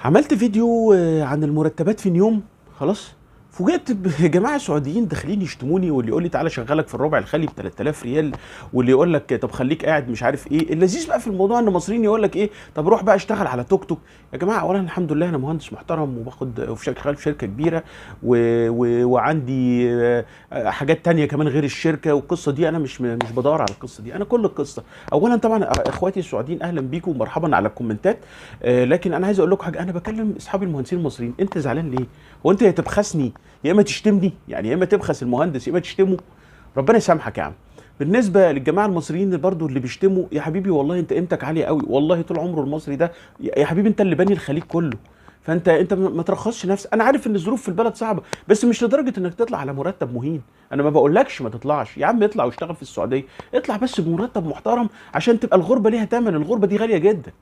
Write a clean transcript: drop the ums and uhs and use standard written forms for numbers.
عملت فيديو عن المرتبات في نيوم. خلاص. فوجئت بجماعه سعوديين داخلين يشتموني، واللي يقول لي تعالى شغلك في الربع الخالي ب 3000 ريال، واللي يقول لك طب خليك قاعد مش عارف ايه. اللذيذ بقى في الموضوع ان المصريين يقول لك ايه، طب روح بقى اشتغل على توك توك. يا جماعه اولا الحمد لله انا مهندس محترم وباخد شغال في شركه كبيره وعندي حاجات تانية كمان غير الشركه، والقصه دي انا مش بدور على القصه دي. انا كل القصه اولا طبعا اخواتي السعوديين اهلا بيكم ومرحبا على الكومنتات. لكن انا عايز اقول لكم حاجه، انا بكلم اصحابي المهندسين المصريين. انت زعلان ليه؟ هو انت يا تبخسني يا اما تشتمني، يعني يا اما تبخس المهندس يا اما تشتمه. ربنا يسامحك يا عم. بالنسبه للجماعه المصريين برضو اللي بيشتموا، يا حبيبي والله انت قيمتك عاليه قوي، والله طول عمره المصري ده يا حبيبي انت اللي باني الخليج كله. فانت ما ترخصش نفسك. انا عارف ان الظروف في البلد صعبه، بس مش لدرجه انك تطلع على مرتب مهين. انا ما بقولكش ما تطلعش يا عم، اطلع واشتغل في السعوديه، اطلع بس بمرتب محترم عشان تبقى الغربه ليها ثمن. الغربه دي غاليه جدا.